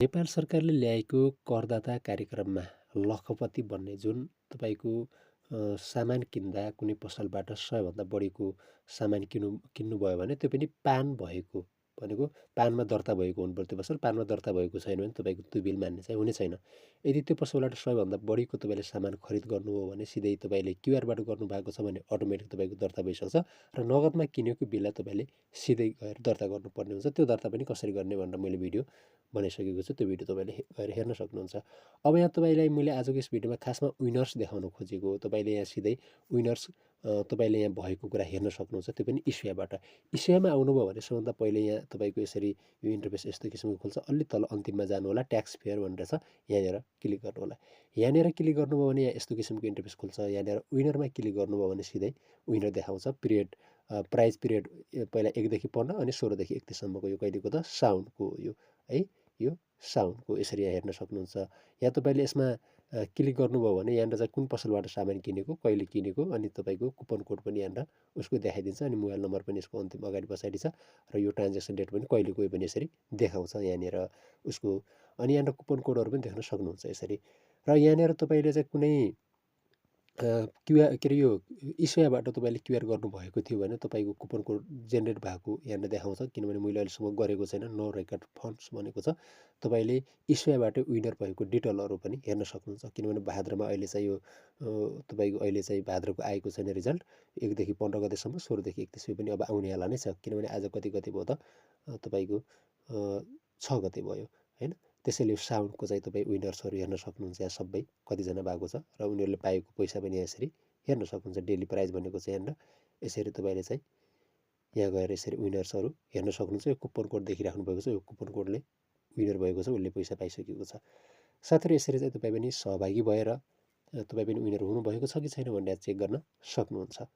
नेपाल सरकारले ल्याएको करदाता कार्यक्रममा लखपति भन्ने जुन तपाईँको सामान किन्दा कुनै पसलबाट सबैभन्दा बढीको सामान किन्नुभयो भने त्यो पनि पान भएको भनेको पानमा दर्ता भएको हुनुपर्छ त्यो पसल। पानमा दर्ता भएको छैन भने तपाईँको त्यो बिल मान्ने चाहिँ हुने छैन। यदि त्यो पसलबाट सबैभन्दा बढीको तपाईँले सामान खरिद गर्नुभयो भने सिधै तपाईँले क्युआरबाट गर्नुभएको छ भने अटोमेटिक तपाईँको दर्ता भइसक्छ र नगदमा किनेको बिललाई तपाईँले सिधै गएर दर्ता गर्नुपर्ने हुन्छ। त्यो दर्ता पनि कसरी गर्ने भनेर मैले भिडियो बनाइसकेको छु। त्यो भिडियो तपाईँले गएर हेर्न सक्नुहुन्छ। अब यहाँ तपाईँलाई मैले आजको यस भिडियोमा खासमा विनर्स देखाउन खोजेको हो। तपाईँले यहाँ सिधै विनर्स तपाईँले यहाँ भएको कुरा हेर्न सक्नुहुन्छ, त्यो पनि स्पेयरबाट। स्पेयरमा आउनुभयो भने सबभन्दा पहिले यहाँ तपाईँको यसरी यो इन्टरफेस यस्तो किसिमको खुल्छ। अलि तल अन्तिममा जानु होला, ट्याक्स पेयर भनेर छ, यहाँनिर क्लिक गर्नु होला। यहाँनिर क्लिक गर्नुभयो भने यहाँ यस्तो किसिमको इन्टरफेस खुल्छ। यहाँनिर विनरमा क्लिक गर्नुभयो भने सिधै विनर देखाउँछ। प्राइज पिरियड पहिला 1 देखि 15 अनि 16 देखि 31सम्मको यो कहिलेको त साउनको यो है, यो साउनको यसरी यहाँ हेर्न सक्नुहुन्छ। यहाँ तपाईँले यसमा क्लिक गर्नुभयो भने यहाँनिर चाहिँ कुन पसलबाट सामान किनेको, कहिले किनेको, अनि तपाईँको कुपन कोड पनि यहाँनिर उसको देखाइदिन्छ अनि मोबाइल नम्बर पनि यसको अन्तिम अगाडि पछाडि छ र यो ट्रान्जेक्सन डेट पनि कहिले गयो भने यसरी देखाउँछ यहाँनिर उसको। अनि यहाँनिर कुपन कोडहरू पनि देख्न सक्नुहुन्छ यसरी। र यहाँनिर तपाईँले चाहिँ कुनै क्युआर के अरे यो स्पेयरबाट तपाईँले क्युआर गर्नुभएको थियो भने तपाईँको कुपन कोड जेनेरेट भएको यहाँनिर देखाउँछ। किनभने मैले अहिलेसम्म गरेको छैन, नो रेकर्ड फन्ड्स भनेको छ। तपाईँले स्पेयरबाट विनर भएको डिटेलहरू पनि हेर्न सक्नुहुन्छ। किनभने भाद्रमा अहिले चाहिँ यो तपाईँको अहिले चाहिँ भाद्रको आएको छैन रिजल्ट। 1 देखि 15 गतेसम्म, 16 देखि 31 पनि अब आउनेवाला नै छ। किनभने आज कति भयो त तपाईँको 6 गते भयो होइन। त्यसैले यो साउन्डको चाहिँ तपाईँ विनर्सहरू हेर्न सक्नुहुन्छ यहाँ सबै कतिजना भएको छ र उनीहरूले पाएको पैसा पनि यसरी हेर्न सक्नुहुन्छ। डेली प्राइज भनेको चाहिँ यहाँनिर यसरी तपाईँले चाहिँ यहाँ गएर यसरी विनर्सहरू हेर्न सक्नुहुन्छ। यो कुपन कोड देखिराख्नु भएको छ, यो कुपन कोडले विनर भएको छ, उसले पैसा पाइसकेको छ। साथीहरू यसरी चाहिँ तपाईँ पनि सहभागी भएर तपाईँ पनि विनर हुनुभएको छ कि छैन भनेर चेक गर्न सक्नुहुन्छ।